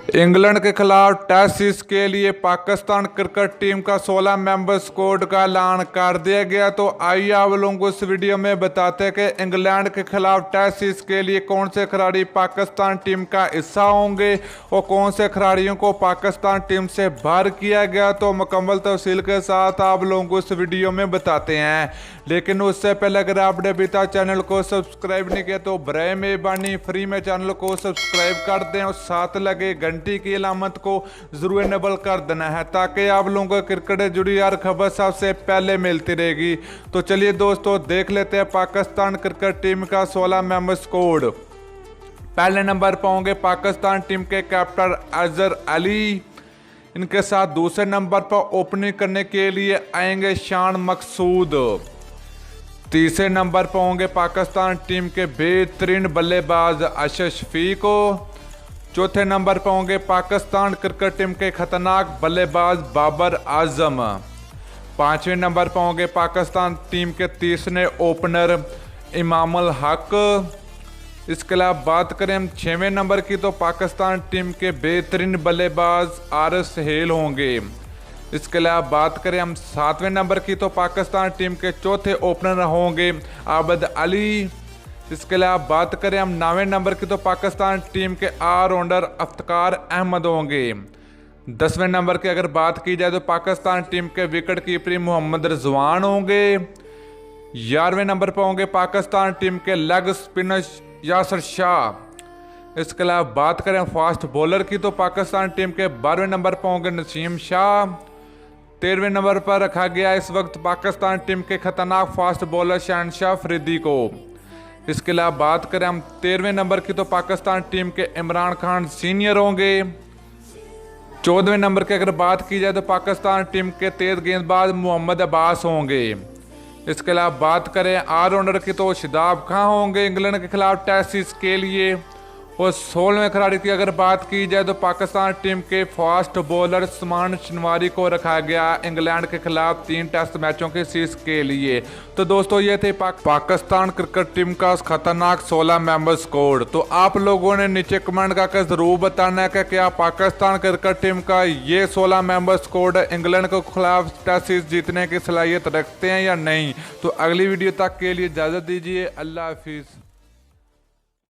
England के खिलाफ test series के लिए पाकिस्तान क्रिकेट टीम का 16 मेंबर स्क्वाड का ऐलान कर दिया गया। तो आइए आप लोगों को इस वीडियो में बताते हैं कि इंग्लैंड के खिलाफ टेस्ट सीरीज के लिए कौन से खिलाड़ी पाकिस्तान टीम का हिस्सा होंगे और कौन से खिलाड़ियों को पाकिस्तान टीम से बाहर किया गया। तो मुकम्मल तफसील के साथ आप लोगों को इस वीडियो में बताते हैं, लेकिन उससे पहले अगर आपने अभी तक चैनल को सब्सक्राइब नहीं किया तो बराए मेहरबानी फ्री में चैनल को सब्सक्राइब कर दें और साथ लगे घंटी की अलामत को जरूर इनेबल कर देना है ताकि आप लोगों को क्रिकेट से जुड़ी हर खबर सबसे पहले मिलती रहेगी। तो चलिए दोस्तों देख लेते हैं पाकिस्तान क्रिकेट टीम का 16 मेंबर स्क्वाड। पहले नंबर पर होंगे पाकिस्तान टीम के कैप्टन अजहर अली। इनके साथ दूसरे नंबर पर ओपनिंग करने के लिए आएंगे शान मकसूद। तीसरे नंबर पर होंगे पाकिस्तान टीम के बेहतरीन बल्लेबाज अशरफ शफीक। चौथे नंबर पर होंगे पाकिस्तान क्रिकेट टीम के खतरनाक बल्लेबाज बाबर आजम। पांचवें नंबर पर होंगे पाकिस्तान टीम के तीसरे ओपनर इमामुल हक। इसके अलावा बात करें हम छवें नंबर की तो पाकिस्तान टीम के बेहतरीन बल्लेबाज आरिफ सहेल होंगे। इसके अलावा बात करें हम सातवें नंबर की तो पाकिस्तान टीम के चौथे ओपनर होंगे आबद अली। इसके अलावा बात करें हम 9वें नंबर की तो पाकिस्तान टीम के ऑलराउंडर इफ्तिकार अहमद होंगे। 10वें नंबर की अगर बात की जाए तो पाकिस्तान टीम के विकेट कीपर मोहम्मद रिजवान होंगे। 11वें नंबर पर होंगे पाकिस्तान टीम के लेग स्पिनर यासिर शाह। इसके अलावा बात करें फास्ट बॉलर की तो पाकिस्तान टीम के 12वें नंबर पर होंगे नसीम शाह। 13वें नंबर पर रखा गया इस वक्त पाकिस्तान टीम के खतरनाक फास्ट बॉलर शहनशाह अफरीदी को। इसके अलावा बात करें हम 13वें नंबर की तो पाकिस्तान टीम के इमरान खान सीनियर होंगे। 14वें नंबर की अगर बात की जाए तो पाकिस्तान टीम के तेज गेंदबाज मोहम्मद अब्बास होंगे। इसके अलावा बात करें ऑलराउंडर की तो शादाब खान होंगे इंग्लैंड के खिलाफ टेस्ट सीरीज के लिए। और 16वें खिलाड़ी की अगर बात की जाए तो पाकिस्तान टीम के फास्ट बॉलर उस्मान शनवारी को रखा गया इंग्लैंड के खिलाफ 3 टेस्ट मैचों के सीरीज के लिए। तो दोस्तों ये थे पाकिस्तान क्रिकेट टीम का खतरनाक 16 मेंबर स्क्वाड। तो आप लोगों ने नीचे कमेंट करके जरूर बताना है कि क्या पाकिस्तान क्रिकेट टीम का ये 16 मेंबर स्क्वाड इंग्लैंड के खिलाफ टेस्ट सीरीज जीतने की सलाहियत रखते हैं या नहीं। तो अगली वीडियो तक के लिए इजाज़त दीजिए। अल्लाह हाफिज़।